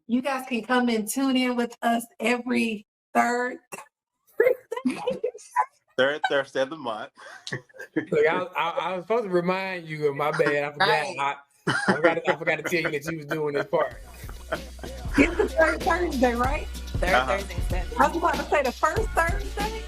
You guys can come and tune in with us every third Thursday of the month. Look, I was supposed to remind you of my bad. I forgot. Right. I forgot to tell you that you was doing this part. It's the third Thursday, right? Third Thursday instead. I was about to say the first Thursday.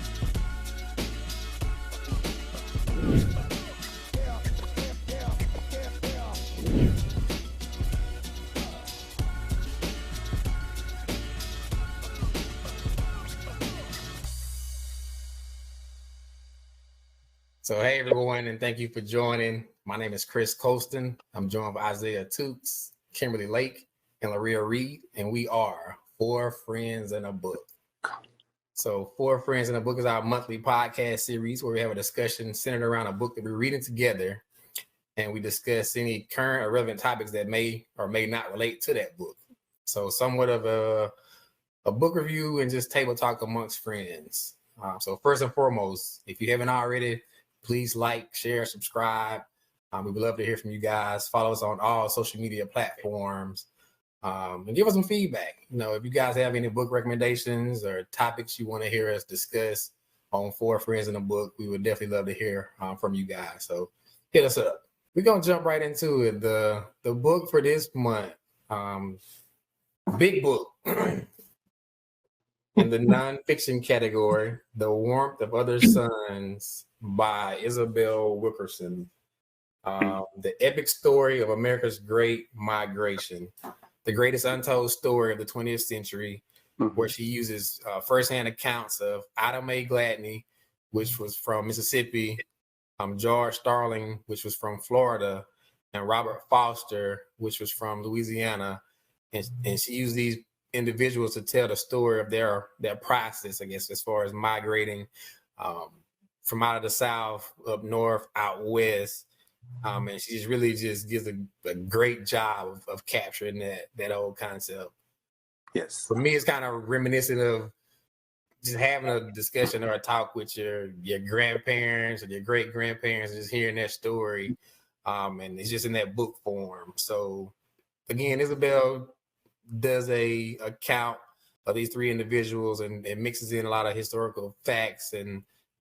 So, hey, everyone, and thank you for joining. My name is Chris Colston. I'm joined by Isaiah Toots, Kimberly Lake, and Laria Reed, and we are Four Friends in a Book. So, Four Friends in a Book is our monthly podcast series where we have a discussion centered around a book that we're reading together, and we discuss any current or relevant topics that may or may not relate to that book. So, somewhat of a book review and just table talk amongst friends. So, first and foremost, if you haven't already, please like, share, subscribe. We would love to hear from you guys. Follow us on all social media platforms and give us some feedback. You know, if you guys have any book recommendations or topics you want to hear us discuss on Four Friends in a Book, we would definitely love to hear from you guys. So hit us up. We're going to jump right into it. The book for this month, big book. In the nonfiction category, The Warmth of Other Suns by Isabel Wilkerson. The epic story of America's Great Migration, the greatest untold story of the 20th century, where she uses firsthand accounts of Ida Mae Gladney, which was from Mississippi, George Starling, which was from Florida, and Robert Foster, which was from Louisiana. And she used these individuals to tell the story of their process, I guess, as far as migrating from out of the South, up north, out west. And she just really just gives a great job of capturing that old concept. Yes. For me, it's kind of reminiscent of just having a discussion or a talk with your grandparents or your great grandparents, and just hearing their story. And it's just in that book form. So again, Isabel does a account of these three individuals and mixes in a lot of historical facts and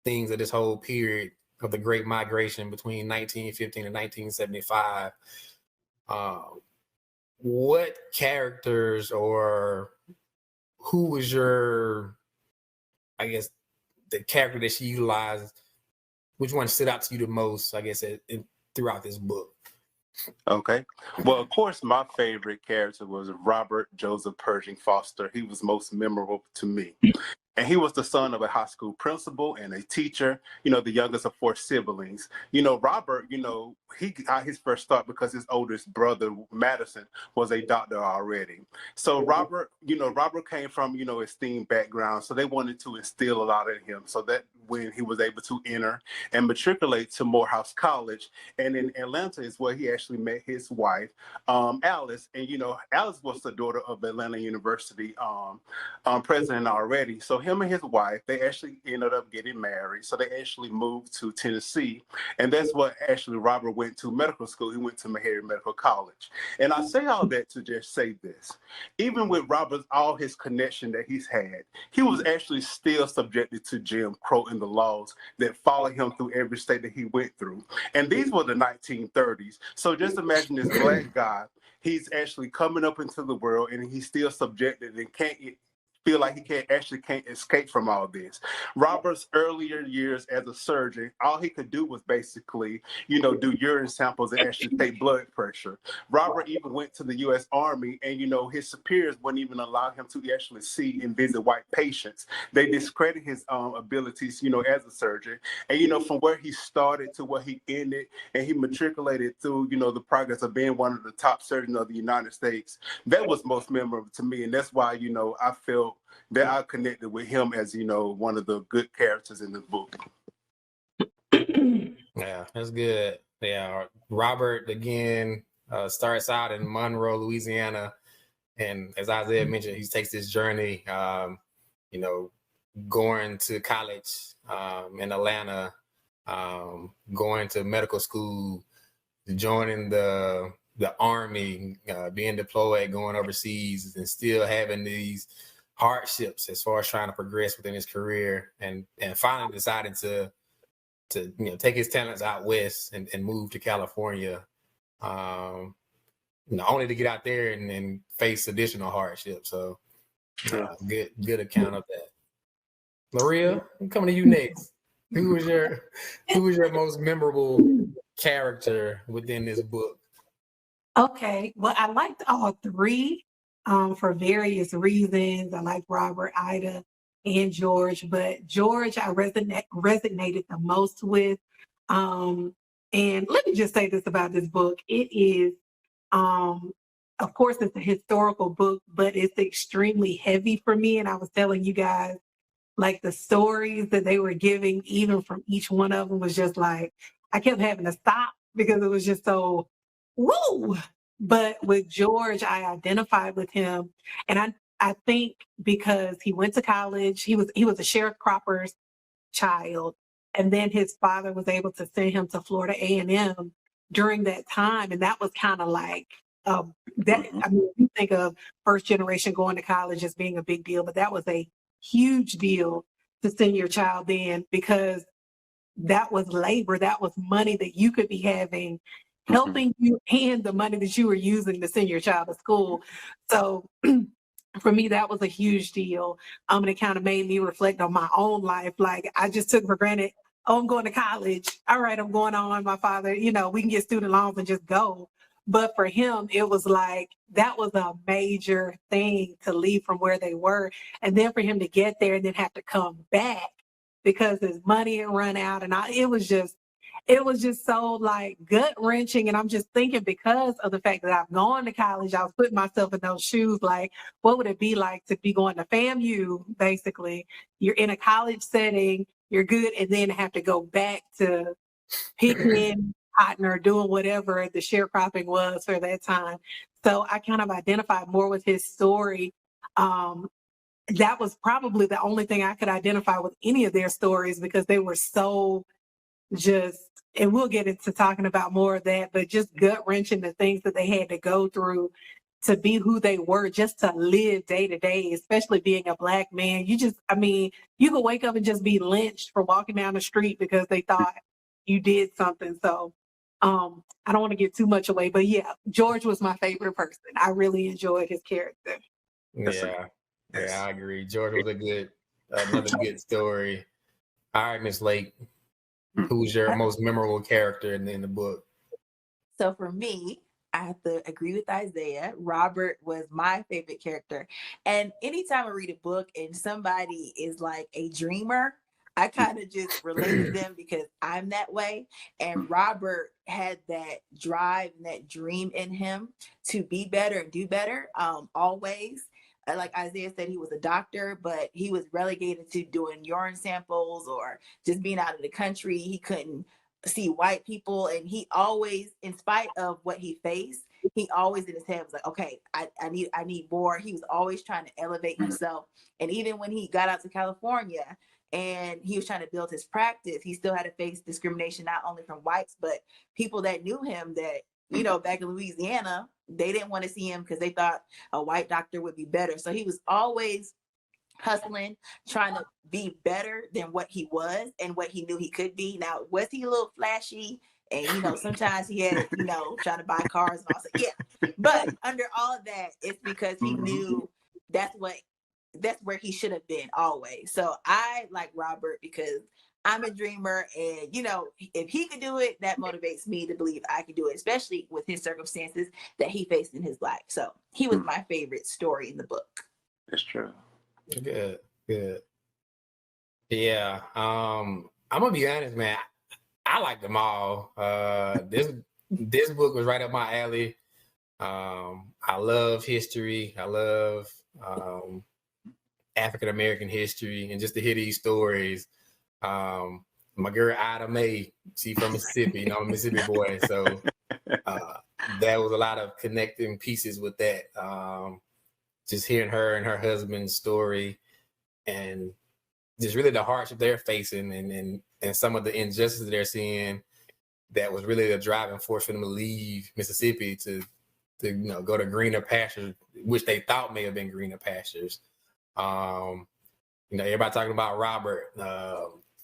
things of this whole period of the Great Migration between 1915 and 1975. What characters or who was your, I guess, the character that she utilized, which one stood out to you the most, I guess, throughout this book? Okay. Well, of course, my favorite character was Robert Joseph Pershing Foster. He was most memorable to me. And he was the son of a high school principal and a teacher, the youngest of four siblings. Robert, he got his first start because his oldest brother, Madison, was a doctor already. So Robert came from, esteemed background. So they wanted to instill a lot in him so that when he was able to enter and matriculate to Morehouse College. And in Atlanta is where he actually met his wife, Alice. And, Alice was the daughter of Atlanta University president already. So him and his wife, they actually ended up getting married. So they actually moved to Tennessee. And that's what actually Robert went to medical school. He went to Meharry Medical College. And I say all that to just say this. Even with Robert's, all his connection that he's had, he was actually still subjected to Jim Crow and the laws that followed him through every state that he went through. And these were the 1930s. So just imagine this black guy, he's actually coming up into the world and he's still subjected and can't feel like he can't escape from all this. Robert's earlier years as a surgeon, all he could do was basically, do urine samples and actually take blood pressure. Robert even went to the U.S. Army and, his superiors wouldn't even allow him to actually see and visit white patients. They discredit his abilities, as a surgeon. And, from where he started to where he ended and he matriculated through, the progress of being one of the top surgeons of the United States, that was most memorable to me. And that's why, I felt that I connected with him as, one of the good characters in the book. Yeah, that's good. Yeah, Robert, again, starts out in Monroe, Louisiana. And as Isaiah mentioned, he takes this journey, going to college in Atlanta, going to medical school, joining the the Army, being deployed, going overseas, and still having these hardships as far as trying to progress within his career, and finally deciding to take his talents out west and move to California, only to get out there and face additional hardships. So good account of that. Maria, I'm coming to you next. Who was your most memorable character within this book? Okay, well, I liked all three for various reasons. I like Robert, Ida, and George, but George I resonated the most with. And let me just say this about this book. It is, of course, it's a historical book, but it's extremely heavy for me. And I was telling you guys, like the stories that they were giving, even from each one of them was just like, I kept having to stop because it was just so, woo. But with George, I identified with him. And I think because he went to college, he was a sharecropper's child. And then his father was able to send him to Florida A&M during that time. And that was kind of like, that. I mean, you think of first generation going to college as being a big deal, but that was a huge deal to send your child in, because that was labor, that was money that you could be having helping you, and the money that you were using to send your child to school. So for me, that was a huge deal. And it kind of made me reflect on my own life. Like, I just took for granted, oh, I'm going to college. All right, I'm going on. My father, we can get student loans and just go. But for him, it was like, that was a major thing to leave from where they were. And then for him to get there and then have to come back because his money had run out. And it was just so like gut wrenching. And I'm just thinking, because of the fact that I've gone to college, I was putting myself in those shoes. Like, what would it be like to be going to FAMU? Basically, you're in a college setting, you're good, and then have to go back to picking cotton or doing whatever the sharecropping was for that time. So I kind of identified more with his story. That was probably the only thing I could identify with any of their stories, because they were so just, and we'll get into talking about more of that, but just gut wrenching, the things that they had to go through to be who they were, just to live day to day, especially being a Black man. You could wake up and just be lynched for walking down the street because they thought you did something. So I don't want to give too much away, but yeah, George was my favorite person. I really enjoyed his character. Yeah, I agree. George was another good story. All right, Miss Lake, who's your most memorable character in the book? So for me, I have to agree with Isaiah. Robert was my favorite character. And anytime I read a book and somebody is like a dreamer, I kind of just relate to them because I'm that way. And Robert had that drive and that dream in him to be better and do better, always. Like Isaiah said, he was a doctor, but he was relegated to doing urine samples or just being out of the country. He couldn't see white people. And he always, in spite of what he faced, he always in his head was like, okay, I need more. He was always trying to elevate himself. And even when he got out to California and he was trying to build his practice, he still had to face discrimination, not only from whites, but people that knew him that, back in Louisiana, they didn't want to see him because they thought a white doctor would be better. So he was always hustling, trying to be better than what he was and what he knew he could be. Now, was he a little flashy? And, sometimes he had, trying to buy cars and all that. Yeah. But under all of that, it's because he knew that's where he should have been always. So I like Robert because I'm a dreamer, and if he could do it, that motivates me to believe I can do it, especially with his circumstances that he faced in his life. So he was my favorite story in the book. That's true. Good. Yeah. I'm gonna be honest, man. I like them all. This book was right up my alley. I love history. I love African American history, and just to hear these stories. My girl Ida Mae, she from Mississippi, I'm a Mississippi boy, so there was a lot of connecting pieces with that. Just hearing her and her husband's story, and just really the hardship they're facing, and some of the injustices they're seeing, that was really the driving force for them to leave Mississippi to go to greener pastures, which they thought may have been greener pastures. Everybody talking about Robert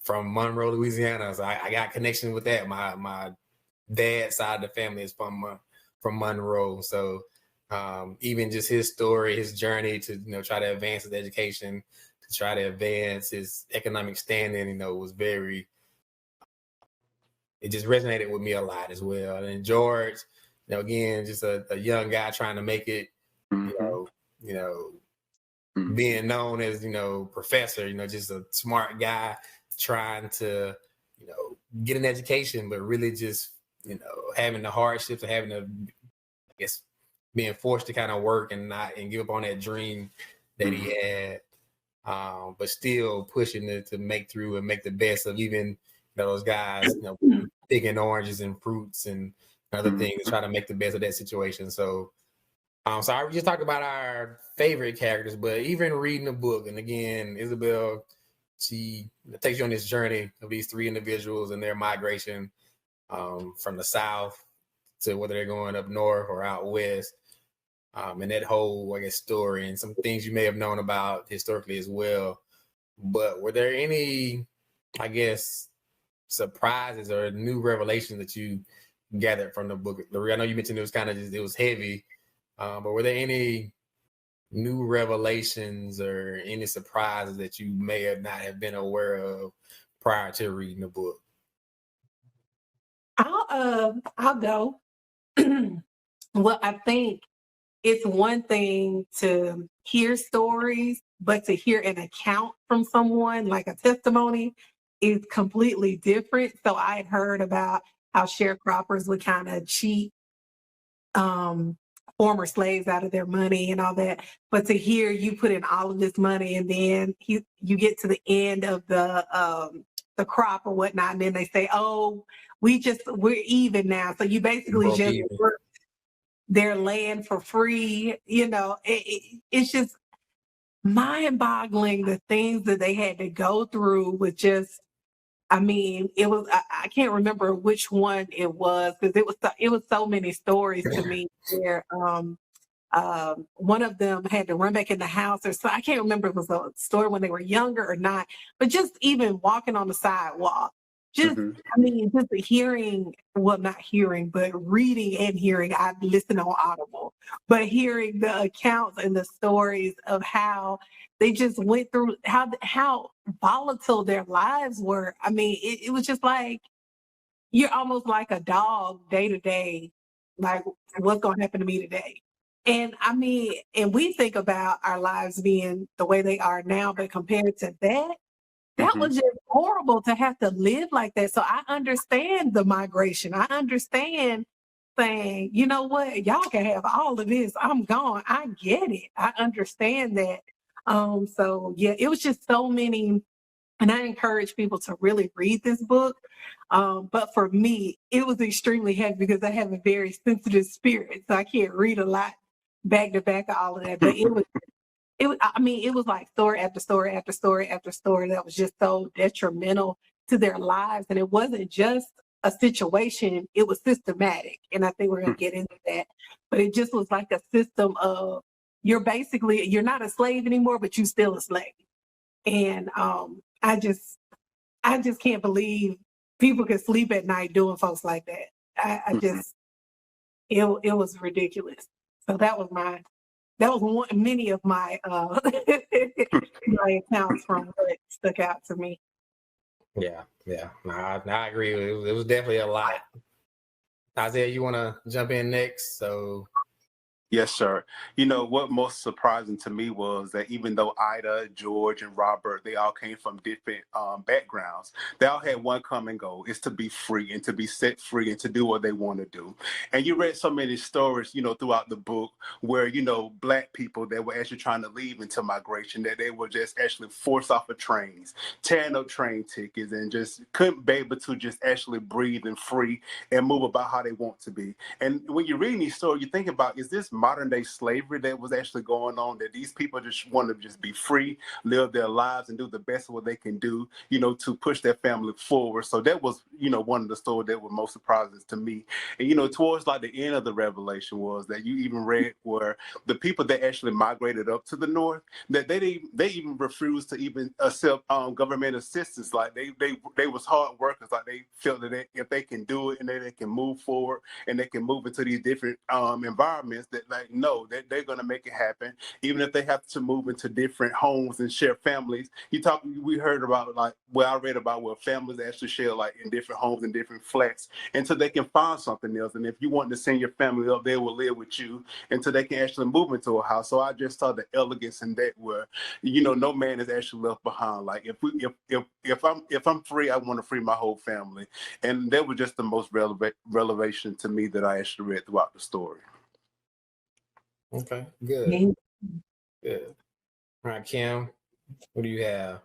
from Monroe, Louisiana. So I got connection with that. My dad's side of the family is from Monroe. So even just his story, his journey to try to advance his education, to try to advance his economic standing, was very. It just resonated with me a lot as well. And George, again, just a young guy trying to make it. Being known as professor, just a smart guy trying to get an education, but really just having the hardships of having to, I guess, being forced to kind of work and give up on that dream that he had, but still pushing to make through and make the best of even those guys picking oranges and fruits and other things to try to make the best of that situation. So so I just talked about our favorite characters, but even reading the book, and again, Isabel, she takes you on this journey of these three individuals and their migration from the South to whether they're going up north or out west, and that whole, I guess, story and some things you may have known about historically as well. But were there any, I guess, surprises or new revelations that you gathered from the book? Larry, I know you mentioned it was heavy. But were there any new revelations or any surprises that you may have not have been aware of prior to reading the book? I'll go. Well, I think it's one thing to hear stories, but to hear an account from someone, like a testimony, is completely different. So I had heard about how sharecroppers would kind of cheat former slaves out of their money and all that. But to hear you put in all of this money and then you get to the end of the crop or whatnot, and then they say, "Oh, we're even now." So you basically just work their land for free. It's just mind-boggling the things that they had to go through with just. I mean, it was. I can't remember which one it was because it was so many stories to me where one of them had to run back in the house, or so I can't remember if it was a story when they were younger or not. But just even walking on the sidewalk, just I mean, just hearing, well, not hearing, but reading and hearing. I listen on Audible, but hearing the accounts and the stories of how they just went through how volatile their lives were. I mean, it was just like you're almost like a dog day to day, like what's going to happen to me today. And I mean, and we think about our lives being the way they are now, but compared to that was just horrible to have to live like that. So I understand the migration. I understand saying, you know what, y'all can have all of this. I'm gone. I get it. I understand that. So yeah, it was just so many, and I encourage people to really read this book. But for me, it was extremely heavy because I have a very sensitive spirit, so I can't read a lot back to back of all of that. But I mean, it was like story after story after story after story that was just so detrimental to their lives. And it wasn't just a situation, it was systematic. And I think we're going to get into that. But it just was like a system of you're not a slave anymore, but you're still a slave. And I just can't believe people can sleep at night doing folks like that. It was ridiculous. So that was many of my my accounts from what stuck out to me. Yeah. No, I agree. It was definitely a lot. Isaiah, you want to jump in next? So. Yes, sir. What most surprising to me was that even though Ida, George, and Robert, they all came from different backgrounds, they all had one common goal: is to be free and to be set free and to do what they want to do. And you read so many stories, throughout the book where, Black people that were actually trying to leave into migration, that they were just actually forced off of trains, tearing up train tickets, and just couldn't be able to just actually breathe and free and move about how they want to be. And when you're reading these stories, you think about, is this modern day slavery that was actually going on, that these people just want to just be free, live their lives, and do the best of what they can do, to push their family forward. So that was, one of the stories that was most surprising to me. And, towards like the end of the revelation was that you even read where the people that actually migrated up to the north, that they even refused to even accept government assistance. Like they was hard workers. Like they felt that if they can do it and then they can move forward and they can move into these different environments, that like no, that they're gonna make it happen, even if they have to move into different homes and share families. We heard about I read about where families actually share like in different homes and different flats until they can find something else. And if you want to send your family up, they will live with you until they can actually move into a house. So I just saw the elegance in that, where no man is actually left behind. Like if I'm free, I want to free my whole family. And that was just the most revelation to me that I actually read throughout the story. Okay, good. Good. All right, Kim, what do you have?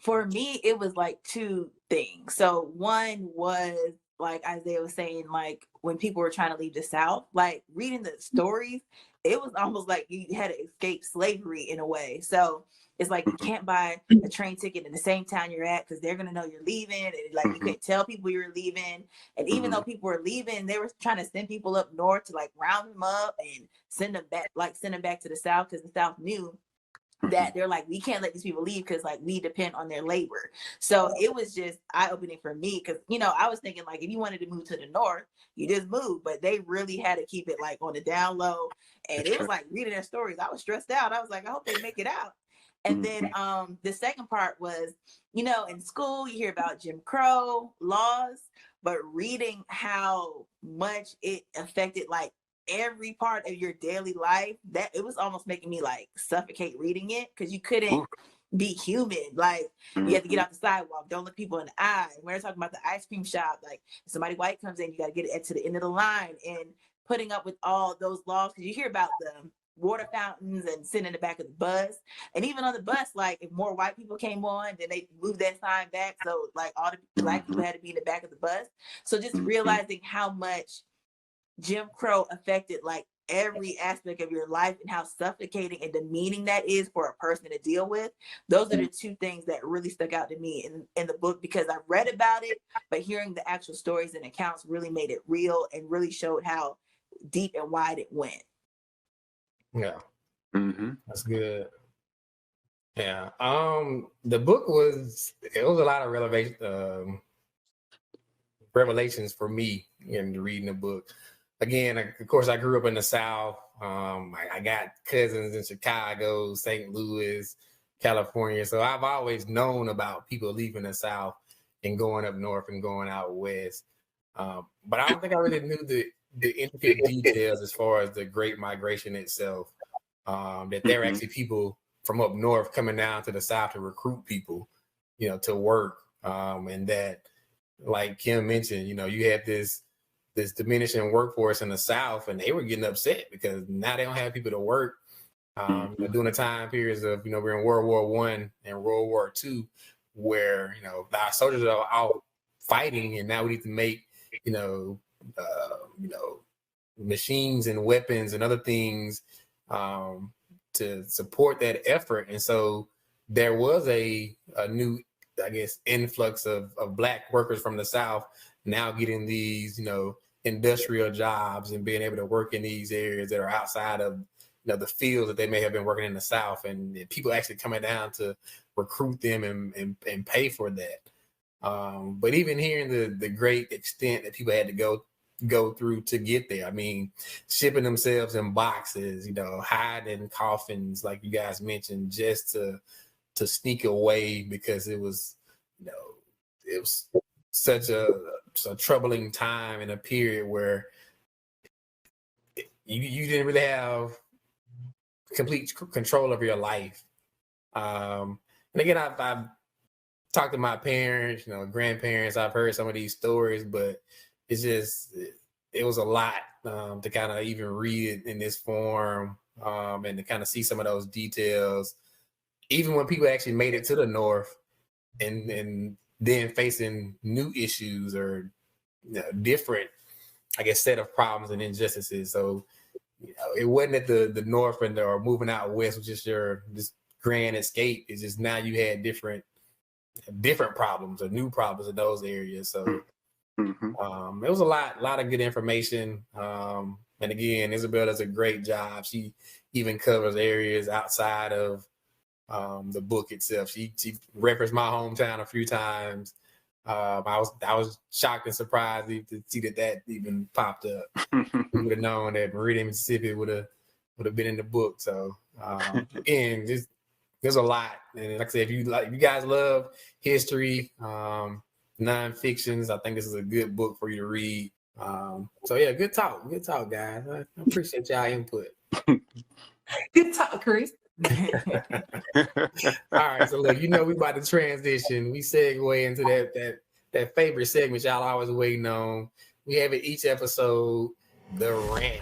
For me, it was like two things. So one was, like Isaiah was saying, like when people were trying to leave the South, like reading the stories, it was almost like you had to escape slavery in a way. So it's like you can't buy a train ticket in the same town you're at because they're gonna know you're leaving, and like you can't tell people you're leaving. And even though people were leaving, they were trying to send people up north to like round them up and send them back to the South, because the South knew that they're like, we can't let these people leave because like we depend on their labor. So it was just eye-opening for me, because I was thinking like if you wanted to move to the north, you just move, but they really had to keep it like on the down low. And it was like reading their stories, I was stressed out. I was like, I hope they make it out. And then the second part was, in school you hear about Jim Crow laws, but reading how much it affected like every part of your daily life, that it was almost making me like suffocate reading it, because you couldn't be human. Like you have to get off the sidewalk, don't look people in the eye. When we're talking about the ice cream shop, like if somebody white comes in, you got to get it to the end of the line, and putting up with all those laws, because you hear about the water fountains and sitting in the back of the bus. And even on the bus, like if more white people came on, then they moved that sign back, so like all the black people had to be in the back of the bus. So just realizing how much Jim Crow affected like every aspect of your life, and how suffocating and demeaning that is for a person to deal with. Those are the two things that really stuck out to me in the book, because I read about it, but hearing the actual stories and accounts really made it real and really showed how deep and wide it went. Yeah, that's good. Yeah, the book was a lot of revelations for me in reading the book. Again, of course, I grew up in the South. I got cousins in Chicago, St. Louis, California. So I've always known about people leaving the South and going up north and going out west. But I don't think I really knew the intricate details as far as the Great Migration itself, that there are actually people from up north coming down to the South to recruit people, to work. And that, like Kim mentioned, you had this diminishing workforce in the South, and they were getting upset because now they don't have people to work. During the time periods of, we're in World War I and World War II, where, our soldiers are out fighting, and now we need to make, machines and weapons and other things to support that effort. And so there was a new, I guess, influx of Black workers from the South now getting these, industrial jobs and being able to work in these areas that are outside of, the fields that they may have been working in the South, and people actually coming down to recruit them and pay for that. But even hearing the great extent that people had to go through to get there. I mean, shipping themselves in boxes, hiding coffins, like you guys mentioned, just to sneak away, because it was, it was such a troubling time and a period where you didn't really have complete control over your life. And again, I've talked to my parents, grandparents. I've heard some of these stories, but it's just, it was a lot to kind of even read it in this form, and to kind of see some of those details, even when people actually made it to the North and then facing new issues or different, I guess, set of problems and injustices. So it wasn't at the north and or moving out west, which is your this grand escape. It's just now you had different problems or new problems in those areas. So it was a lot of good information. And again, Isabel does a great job. She even covers areas outside of the book itself. She referenced my hometown a few times. I was shocked and surprised to see that even popped up. We would have known that Meridian, Mississippi would have been in the book. So again, there's a lot. And like I said, if you guys love history, non-fictions, I think this is a good book for you to read. So yeah, good talk, guys. I appreciate y'all input. Good talk, Chris. All right, so look, we about to transition. We segue into that favorite segment y'all always waiting on. We have it each episode, the rant.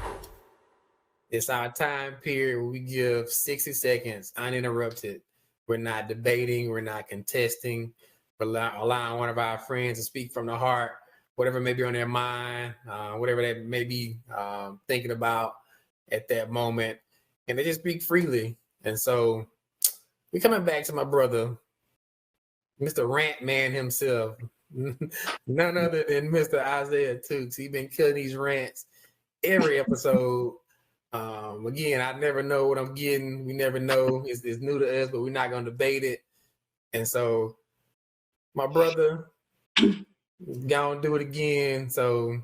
It's our time period where we give 60 seconds uninterrupted. We're not debating, we're not contesting, we're allowing one of our friends to speak from the heart, whatever may be on their mind, whatever they may be thinking about at that moment, and they just speak freely. And so we're coming back to my brother, Mr. Rant Man himself, none other than Mr. Isaiah Tukes. He's been killing these rants every episode. Again, I never know what I'm getting. We never know. It's new to us, but we're not going to debate it. And so my brother, gonna do it again. So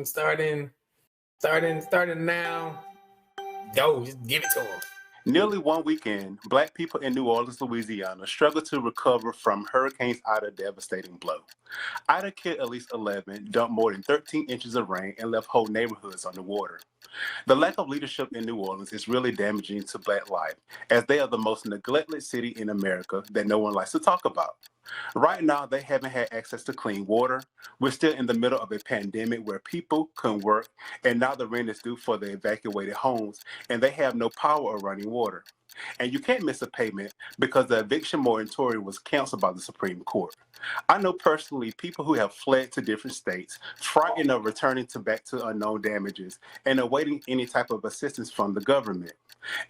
starting now. Go, just give it to him. Nearly one weekend, Black people in New Orleans, Louisiana struggled to recover from Hurricane Ida's devastating blow. Ida killed at least 11, dumped more than 13 inches of rain, and left whole neighborhoods underwater. The lack of leadership in New Orleans is really damaging to Black life, as they are the most neglected city in America that no one likes to talk about. Right now, they haven't had access to clean water. We're still in the middle of a pandemic where people couldn't work, and now the rent is due for the evacuated homes, and they have no power or running water. And you can't miss a payment because the eviction moratorium was canceled by the Supreme Court. I know personally people who have fled to different states, frightened of returning back to unknown damages, and awaiting any type of assistance from the government.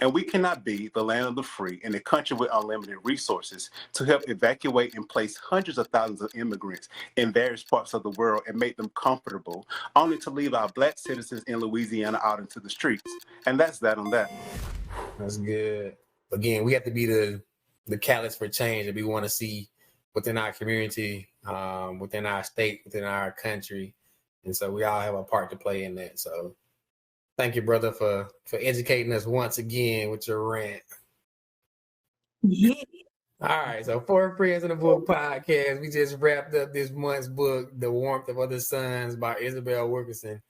And we cannot be the land of the free in a country with unlimited resources to help evacuate and place hundreds of thousands of immigrants in various parts of the world and make them comfortable, only to leave our Black citizens in Louisiana out into the streets. And that's that on that. That's good. Again, we have to be the catalyst for change that we want to see within our community, within our state, within our country. And so we all have a part to play in that. So thank you, brother, for educating us once again with your rant. Yeah. All right, so Four Friends in the Book podcast. We just wrapped up this month's book, The Warmth of Other Suns by Isabel Wilkerson.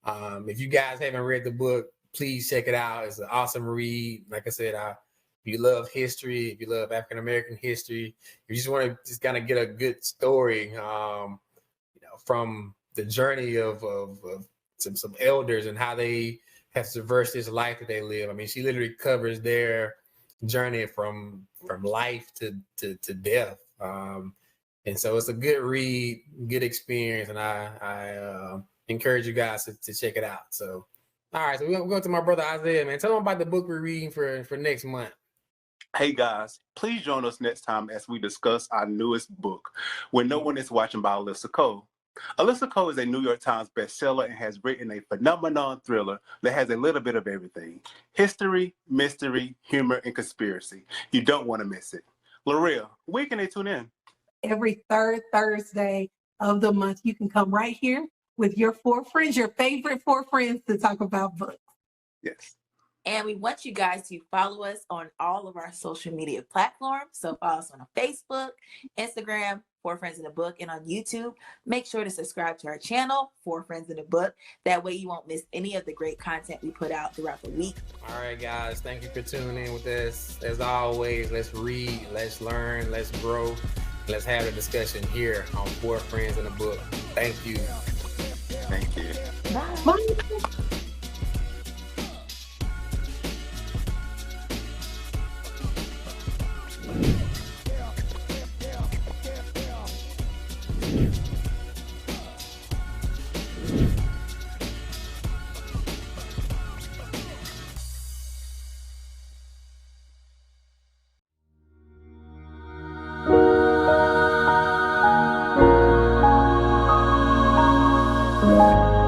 If you guys haven't read the book, please check it out. It's an awesome read. Like I said, if you love history, if you love African American history, if you just want to just kind of get a good story, from the journey of some elders and how they have traversed this life that they live. I mean, she literally covers their journey from life to death. And so it's a good read, good experience, and I encourage you guys to check it out. So, all right, so we're going to my brother Isaiah, man. Tell him about the book we're reading for next month. Hey guys, please join us next time as we discuss our newest book, When No One Is Watching by Alyssa Cole. Alyssa Cole is a New York Times bestseller and has written a phenomenon thriller that has a little bit of everything: history, mystery, humor, and conspiracy. You don't want to miss it. Laria, where can they tune in? Every third Thursday of the month, you can come right here with your four friends, your favorite four friends, to talk about books. Yes. And we want you guys to follow us on all of our social media platforms. So follow us on Facebook, Instagram, Four Friends in a Book, and on YouTube. Make sure to subscribe to our channel, Four Friends in a Book. That way you won't miss any of the great content we put out throughout the week. All right, guys. Thank you for tuning in with us. As always, let's read, let's learn, let's grow. Let's have a discussion here on Four Friends in a Book. Thank you. Thank you. Bye. Bye.